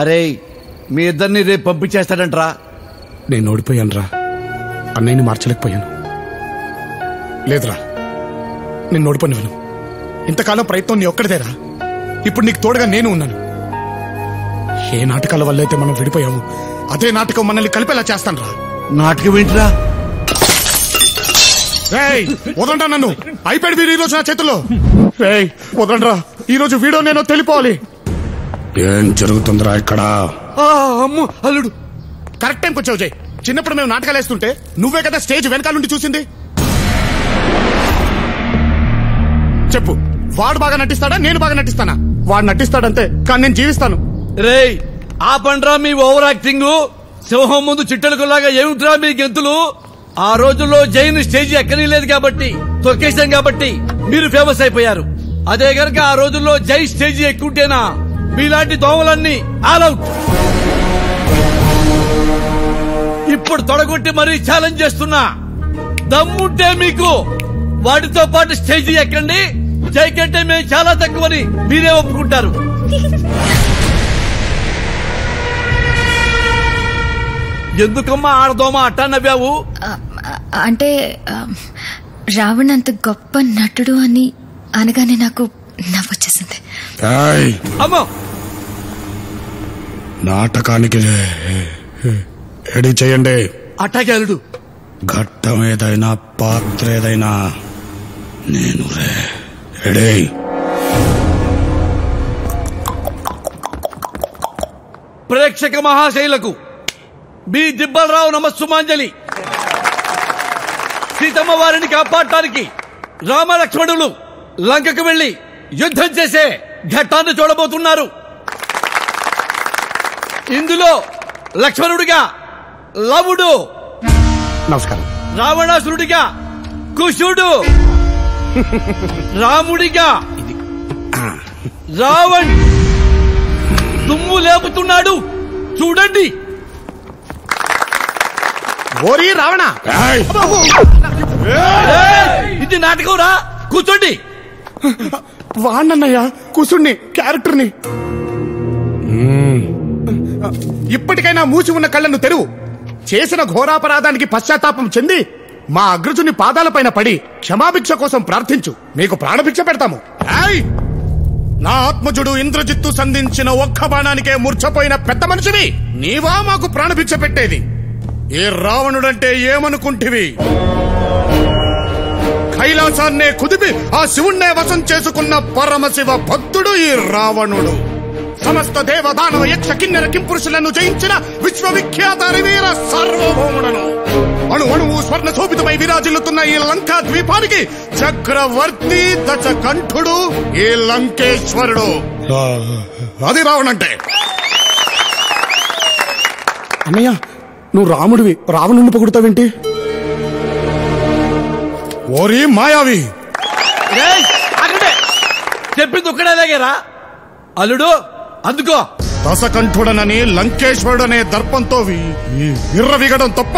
అరే మీ ఇద్దరిని రేపు పంపించేస్తాడంట్రా. నేను ఓడిపోయాను రా, అన్నయ్యని మార్చలేకపోయాను. లేదురా, నేను ఓడిపోనివ్వను. ఇంతకాలం ప్రయత్నం నీ ఒక్కడిదేరా. ఇప్పుడు నీకు తోడుగా నేను ఉన్నాను. ఏ నాటకాల వల్ల అయితే మనం విడిపోయాము, అదే నాటకం మనల్ని కలిపేలా చేస్తాను రా. నాటకం ఏంటిరా? వదండ్రా నన్ను. అయిపోయాడు వీడు ఈ రోజు నా చేతుల్లో. వదండ్రా, ఈ రోజు వీడో నేను తెలిపోవాలి. ఏం జరుగుతుందిరా ఇక్కడ? అమ్ము అల్లుడు, కరెక్ట్ టైంకి వచ్చావు జై. చిన్నప్పుడు మేము నాటకాలు వేస్తుంటే నువ్వే కదా స్టేజ్ వెనకాల నుండి చూసింది. చెప్పు, వాడు బాగా నటిస్తాడా నేను బాగా నటిస్తానా? వాడు నటిస్తాడంతే, కానీ నేను జీవిస్తాను. రేయ్ ఆపండ్రా మీ ఓవర్ యాక్టింగ్. సింహం ముందు చిట్టెలకులాగా ఏమిట్రా మీ గెంతులు? ఆ రోజుల్లో జైన్ స్టేజ్ ఎక్కనీ లేదు కాబట్టి, తొక్కేశాం కాబట్టి మీరు ఫేమస్ అయిపోయారు. అదే గనక ఆ రోజుల్లో జై స్టేజ్ ఎక్కుంటేనా మీలాంటి దోమలన్నీ ఆల్ అవుట్. ఇప్పుడు తొడగొట్టి మరీ ఛాలెంజ్ చేస్తున్నా, దమ్ముంటే మీకు వాటితో పాటు స్టేజ్ ఎక్కండి. జై కంటే మేము చాలా తక్కువని మీరే ఒప్పుకుంటారు. ఎందుకమ్మా ఆడదోమా అట్టా నవ్వావు? అంటే రావణ్ అంత గొప్ప నటుడు అని అనగానే నాకు నవ్వొచ్చేసింది. అమ్మో, నాటకానికి రెడీ చేయండి. అట్టాగే అల్లుడు. ఘట్టం ఏదైనా పాత్ర ఏదైనా నేను రెడీ. ప్రేక్షక మహాశైలకు బి దిబ్బలరావు నమస్సుమాంజలి. సీతమ్మ వారిని కాపాడటానికి రామలక్ష్మణులు లంకకు వెళ్లి యుద్ధం చేసే ఘట్టాన్ని చూడబోతున్నారు. ఇందులో లక్ష్మణుడిగా లవుడు, నమస్కారం. రావణాసురుడిగా కుశుడు, రాముడిగా రావణ్ దుమ్ము లేపుతున్నాడు. చూడండి. ఓరి రావణ, ఇది నాటకం రా. కూర్చోండి. వాణ్ణన్నయ్య కుసుణ్ణి, క్యారెక్టర్ని. ఇప్పటికైనా మూసి ఉన్న కళ్ళను తెరువు. చేసిన ఘోరాపరాధానికి పశ్చాత్తాపం చెంది మా అగ్రజుని పాదాలపైన పడి క్షమాభిక్ష కోసం ప్రార్థించు. నీకు ప్రాణభిక్ష పెడతాము. నా ఆత్మజుడు ఇంద్రజిత్తు సంధించిన ఒక్క బాణానికే మూర్ఛపోయిన పెద్ద మనిషివి నీవా మాకు ప్రాణభిక్ష పెట్టేది? ఏ రావణుడంటే ఏమనుకుంటివి? కైలాసాన్నే కుదిపి ఆ శివుణ్ణే వశం చేసుకున్న పరమశివ భక్తుడు ఈ రావణుడు. సమస్త దేవదానవ యక్ష కిన్నెర కింపురుషులను జయించిన విశ్వవిఖ్యాత వీర సార్వభౌముడను. అణు అణువు స్వర్ణ శోభితమై విరాజిల్లుతున్న ఈ లంకా ద్వీపానికి చక్రవర్తి దశకంఠుడు ఈ లంకేశ్వరుడు. అది రావణంటే. అన్నయ్య, నువ్వు రాముడివి, రావణుని పొగుడుతావేంటి? ఓరి మాయావి, చెప్పింది ఒక్కడే దగ్గర. అల్లుడు అందుకో. దశకంఠుడనని లంకేశ్వరుడనే దర్పంతో విర్రవిగడం తప్ప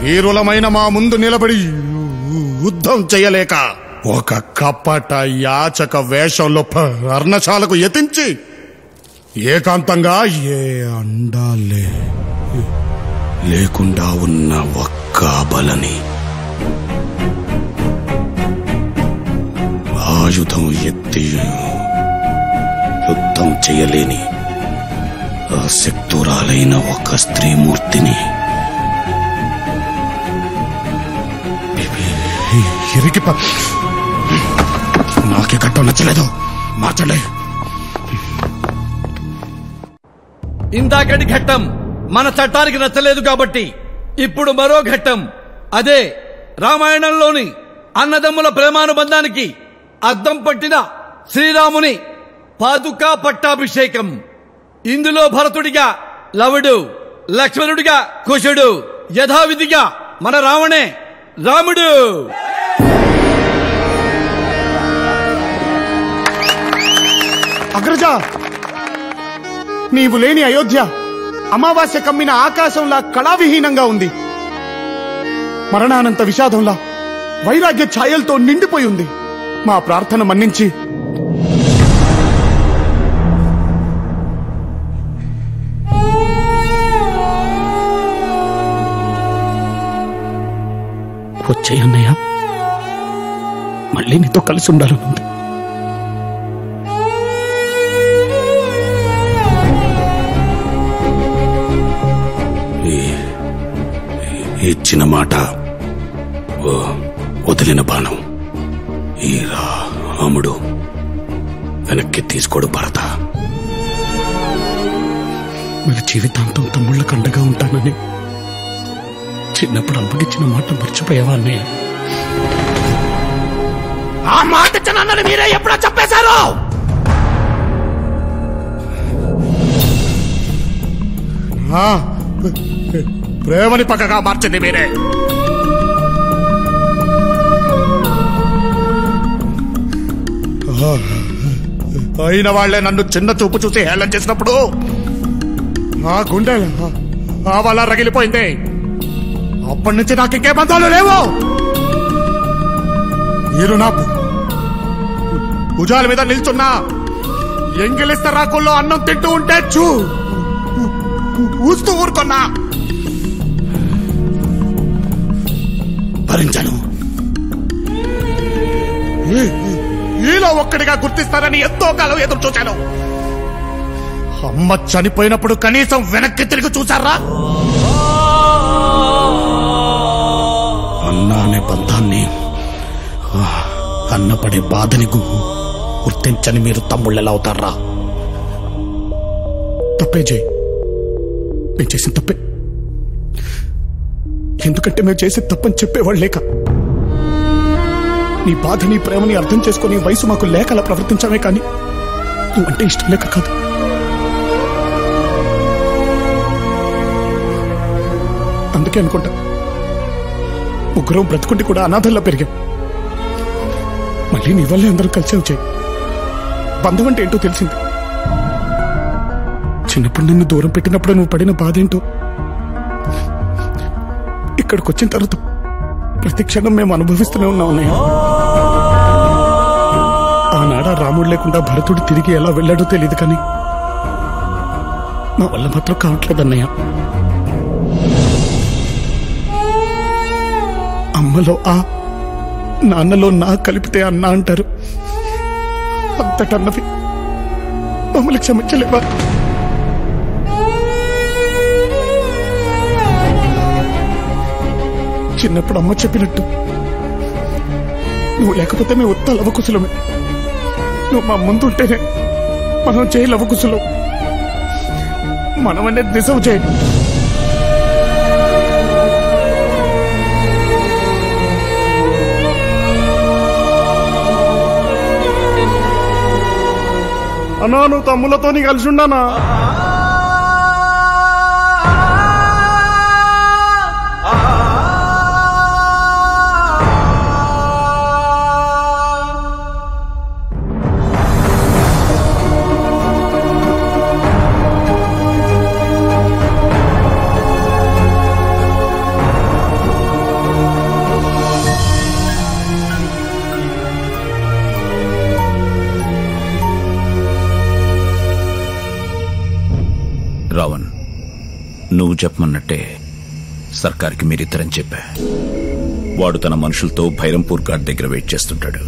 వీరులమైన మా ముందు నిలబడి యుద్ధం చేయలేక ఒక కపట యాచక వేషంలో పర్ణశాలకు యతించి ఏకాంతంగా ఏ అండాలే లేకుండా ఉన్న ఒక్క బలని ఆయుధం ఎత్తి యుద్ధం చేయలేని అశక్తురాలైన ఒక స్త్రీమూర్తిని నాకే కట్టం నచ్చలేదు, మార్చలే. ఇందాకటి ఘట్టం మన చట్టానికి నచ్చలేదు కాబట్టి ఇప్పుడు మరో ఘట్టం. అదే రామాయణంలోని అన్నదమ్ముల ప్రేమానుబంధానికి అద్దం పట్టిన శ్రీరాముని పాదుకా పట్టాభిషేకం. ఇందులో భరతుడిగా లవుడు, లక్ష్మణుడిగా కుశుడు, యథావిధిగా మన రావణే రాముడు. అగ్రజ, నీవు లేని అయోధ్య అమావాస్య కమ్మిన ఆకాశంలా కళావిహీనంగా ఉంది. మరణానంత విషాదంలా వైరాగ్య ఛాయలతో నిండిపోయి ఉంది. మా ప్రార్థన మన్నించి వచ్చేయ్ అన్నయ్య, మళ్ళీ నీతో కలిసి ఉండాలనుంది. ఇచ్చిన మాట వదిలిన బాణం ఈ రాముడు వెనక్కి తీసుకోడు భరత. మన జీవితాంతం తమ్ముళ్ళకు అండగా ఉంటానని చిన్నప్పుడు అమ్మకిచ్చిన మాట మర్చిపోయావా అన్నయ్య? ఆ మాట ఇచ్చినన్నని మీరే ఎప్పుడో చెప్పేశారు. ప్రేమని పక్కగా మార్చింది మీరే. అయిన వాళ్లే నన్ను చిన్న చూపు చూసి హేళన చేసినప్పుడు ఆ గుండె వాళ్ళ రగిలిపోయింది. అప్పటి నుంచి నాకు ఇంకే బంధాలు లేవు. మీరు నా భుజాల మీద నిల్చున్నా ఎంగిలిస్త రాకుల్లో అన్నం తింటూ ఉంటే ఊస్తూ ఊరుకున్నా భరించను. ఈలో ఒక్కడిగా గుర్తిస్తారని ఎంతో కాలం ఎదురు చూశాను. అమ్మ చనిపోయినప్పుడు కనీసం వెనక్కి తిరిగి చూశారా? అన్న అనే బంధాన్ని, అన్నపడే బాధని గుర్తించని మీరు తమ్ముళ్ళు ఎలా అవుతారా? తప్పే జై, మేము చేసిన తప్పే. ఎందుకంటే మేము చేసే తప్పని చెప్పేవాళ్ళు లేక, నీ బాధ నీ ప్రేమని అర్థం చేసుకుని వయసు మాకు లేక అలా ప్రవర్తించామే కానీ నువ్వంటే ఇష్టం లేక కాదు. అందుకే అనుకుంటా ముగ్గురం బ్రతుకుంటే కూడా అనాథల్లో పెరిగాం. మళ్ళీ నీ వల్లే అందరూ కలిసి వచ్చాయి. బంధం అంటే ఏంటో తెలిసింది. చిన్నప్పుడు నిన్ను దూరం పెట్టినప్పుడు నువ్వు పడిన బాధ ఏంటో ఇక్కడికి వచ్చిన తర్వాత ప్రతి క్షణం మేము అనుభవిస్తూనే ఉన్నాం అన్నయ్య. ఆనాడ రాముడు లేకుండా భరతుడు తిరిగి ఎలా వెళ్ళాడో తెలియదు కానీ మా వల్ల మాత్రం కావట్లేదు అన్నయ్య. అమ్మలో ఆ, నాన్నలో నా కలిపితే అన్న అంటారు. అంతటన్నవి మమ్మల్ని క్షమించలేవా? చిన్నప్పుడు అమ్మ చెప్పినట్టు నువ్వు లేకపోతే మేము ఉత్త లవకుశలమే. నువ్వు మా ముందుంటేనే మనం చేయి లవకుశలం. మనం అనేది నిజం చేయి. అన్నా నువ్వు తమ్ములతో కలిసి ఉండానా? రావణ్, నువ్వు చెప్పమన్నట్టే సర్కార్కి మీరిద్దరని చెప్పా. వాడు తన మనుషులతో భైరంపూర్ ఘాట్ దగ్గర వెయిట్ చేస్తుంటాడు.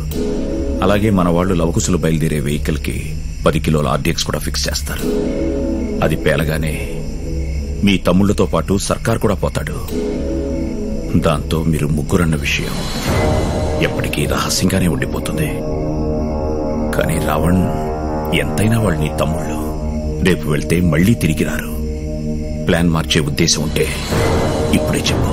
అలాగే మన వాళ్ళు లవకుశలు బయలుదేరే వెహికల్ కి 10 కిలోల ఆర్డీఎక్స్ కూడా ఫిక్స్ చేస్తారు. అది పేలగానే మీ తమ్ముళ్లతో పాటు సర్కార్ కూడా పోతాడు. దాంతో మీరు ముగ్గురన్న విషయం ఎప్పటికీ రహస్యంగానే ఉండిపోతుంది. కానీ రావణ్, ఎంతైనా వాళ్ళు నీ తమ్ముళ్ళు. రేపు వెళ్తే మళ్లీ తిరిగి రారు. ప్లాన్ మార్చే ఉద్దేశం ఉంటే ఇప్పుడే చెప్పు.